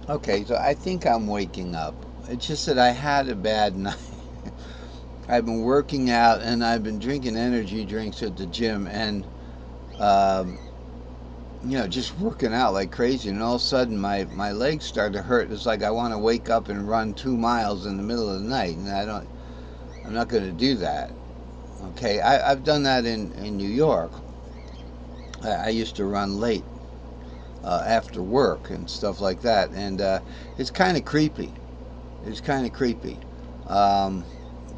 Okay, so I think I'm waking up. It's just that I had a bad night. I've been working out and I've been drinking energy drinks at the gym and, um, just working out like crazy. And all of a sudden my legs started to hurt. It's like I want to wake up and run 2 miles in the middle of the night. And I'm not going to do that. Okay, I've done that in New York. I used to run late after work and stuff like that. And it's kind of creepy. It's kind of creepy. Um,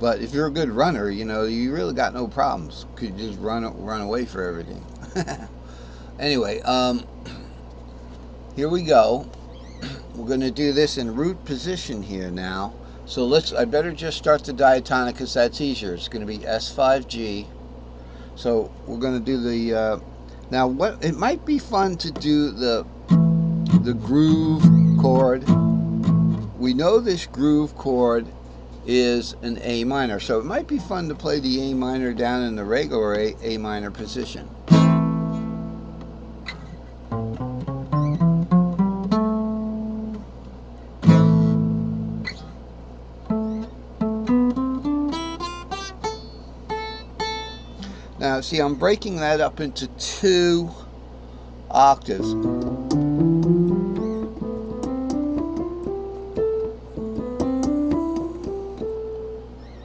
but if you're a good runner, you really got no problems. Could just run away for everything. Anyway, here we go. We're going to do this in root position here now. So I better just start the diatonic because that's easier. It's going to be S5G. So we're going to do now what, it might be fun to do the groove chord. We know this groove chord is an A minor, so it might be fun to play the A minor down in the regular A minor position. Now, see, I'm breaking that up into 2 octaves.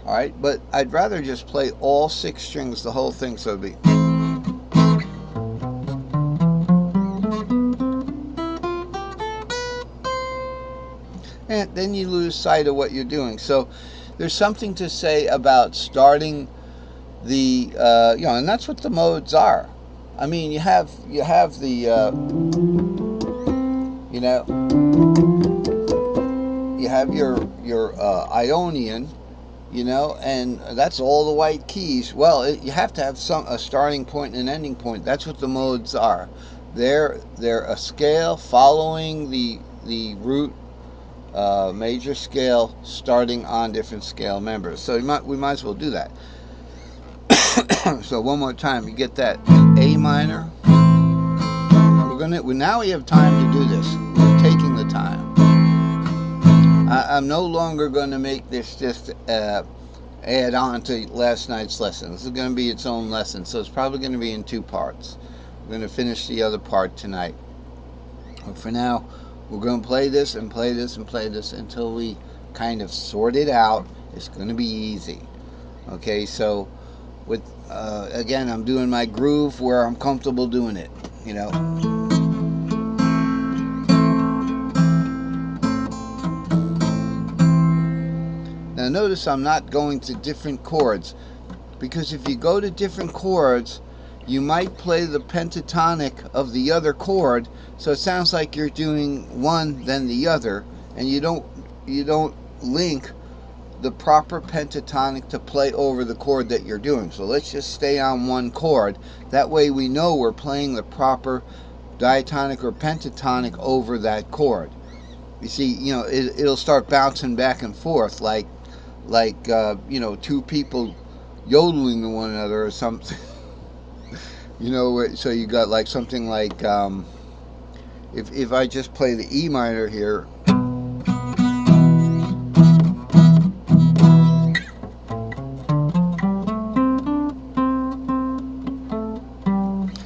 All right, but I'd rather just play all 6 strings, the whole thing, so it'd be. And then you lose sight of what you're doing. So there's something to say about starting and that's what the modes are. I mean, you have the, you have your Ionian, and that's all the white keys. Well, you have to have a starting point and an ending point. That's what the modes are. They're a scale following the root major scale, starting on different scale members. So we might as well do that. So one more time, you get that A minor. Now we have time to do this. We're taking the time. I'm no longer going to make this just add on to last night's lesson. This is going to be its own lesson, so it's probably going to be in 2 parts. We're going to finish the other part tonight. But for now, we're going to play this and play this and play this until we kind of sort it out. It's going to be easy. Okay, so again, I'm doing my groove where I'm comfortable doing it. Now notice I'm not going to different chords, because if you go to different chords, you might play the pentatonic of the other chord, so it sounds like you're doing one then the other, and you don't link the proper pentatonic to play over the chord that you're doing. So let's just stay on one chord. That way we know we're playing the proper diatonic or pentatonic over that chord. You see, it'll start bouncing back and forth like 2 people yodeling to one another or something. So you got like something like, if I just play the E minor here,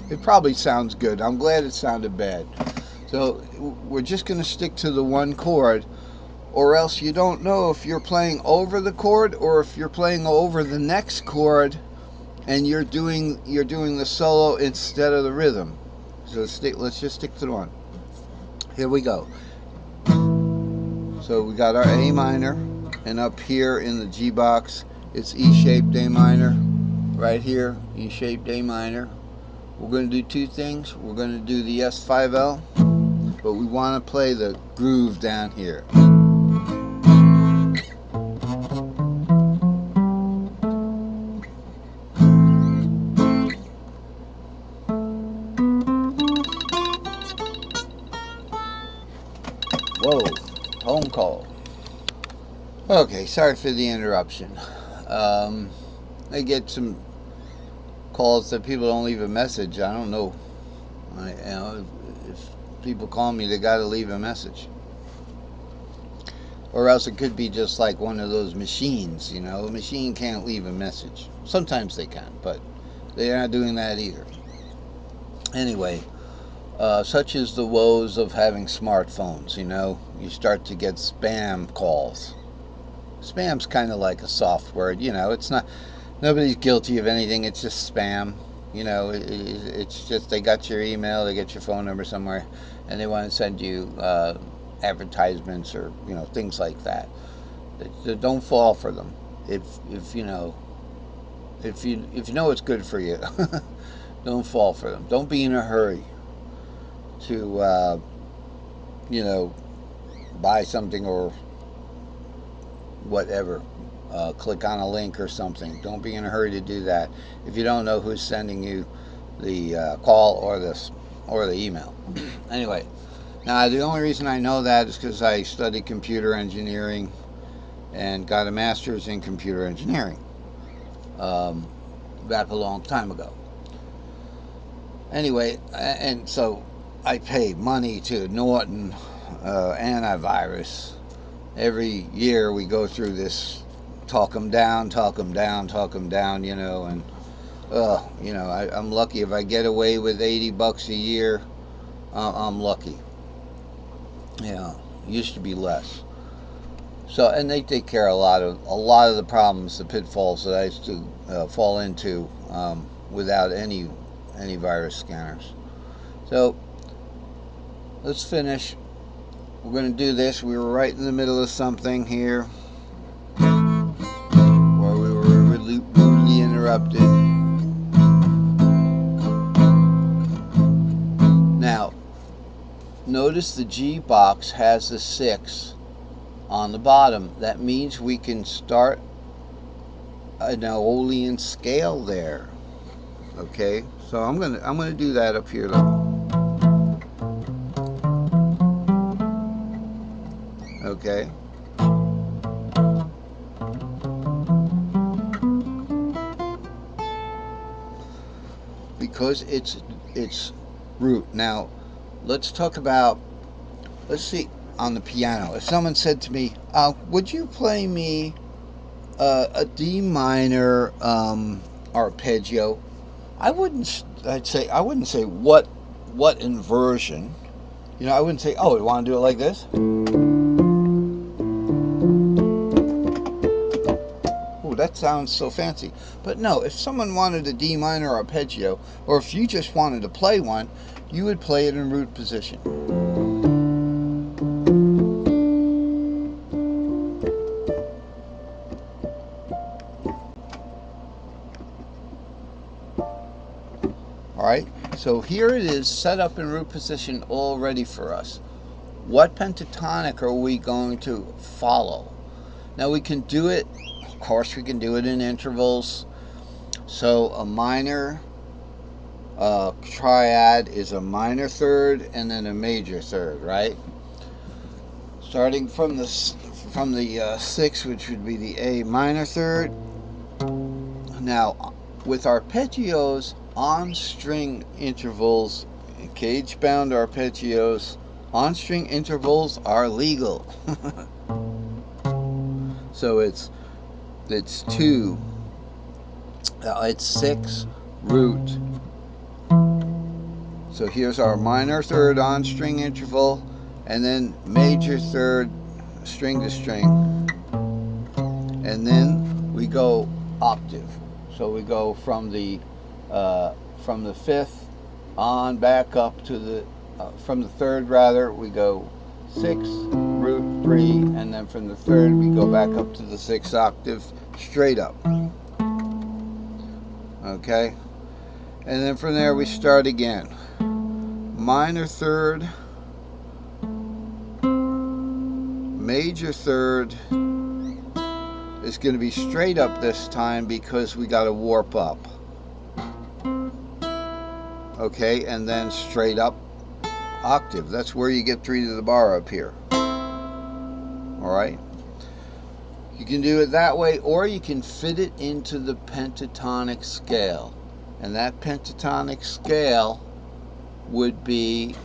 it probably sounds good. I'm glad it sounded bad. So we're just going to stick to the one chord, or else you don't know if you're playing over the chord or if you're playing over the next chord and you're doing the solo instead of the rhythm. So let's just stick to the one. Here we go. So we got our A minor, and up here in the G box it's E-shaped A minor. Right here, E-shaped A minor. We're going to do 2 things. We're going to do the S5L, but we want to play the groove down here. Whoa, phone call. Okay, sorry for the interruption. I get some calls that people don't leave a message. I don't know. If people call me, they got to leave a message. Or else it could be just like one of those machines, you know. A machine can't leave a message. Sometimes they can, but they're not doing that either. Anyway, such is the woes of having smartphones, you know. You start to get spam calls. Spam's kind of like a soft word, you know. It's not, nobody's guilty of anything, it's just spam. You know, it's just they got your email, they get your phone number somewhere, and they want to send you advertisements or, you know, things like that. Don't fall for them. If you know, if you know it's good for you, don't fall for them. Don't be in a hurry to you know, buy something or whatever. Click on a link or something. Don't be in a hurry to do that if you don't know who's sending you the call or the email. Anyway, now the only reason I know that is because I studied computer engineering and got a master's in computer engineering back a long time ago. Anyway, and so I pay money to Norton antivirus. Every year we go through this, talk them down, talk them down, talk them down, you know, and you know, I'm lucky if I get away with $80 a year. I'm lucky. Yeah, used to be less. So, and they take care of a lot of the problems, the pitfalls that I used to fall into without any virus scanners. So, let's finish. We're going to do this. We were right in the middle of something here, where we were rudely interrupted. Now, notice the G box has the 6 on the bottom. That means we can start an Aeolian scale there. Okay, so I'm gonna do that up here though. Okay. Because it's root. Now, let's talk about, let's see, on the piano. If someone said to me, would you play me a D minor arpeggio? I wouldn't say what inversion. You know, I wouldn't say, oh, you want to do it like this? Oh, that sounds so fancy. But no, if someone wanted a D minor arpeggio, or if you just wanted to play one, you would play it in root position. Alright, so here it is set up in root position all ready for us. What pentatonic are we going to follow? Now we can do it, of course we can do it in intervals. So a minor triad is a minor third and then a major third, right? Starting from the 6, which would be the A minor third. Now, with arpeggios on string intervals, cage bound arpeggios, on string intervals are legal. So it's 2, it's 6 root. So here's our minor third on string interval, and then major third string to string, and then we go octave. So we go from the 5th on back up to the from the 3rd rather, we go 6 root 3, and then from the 3rd we go back up to the 6th octave straight up. Okay, and then from there we start again. Minor third, major third. It's going to be straight up this time because we got to warp up. Okay, and then straight up octave. That's where you get 3 to the bar up here. Alright? You can do it that way, or you can fit it into the pentatonic scale. And that pentatonic scale would be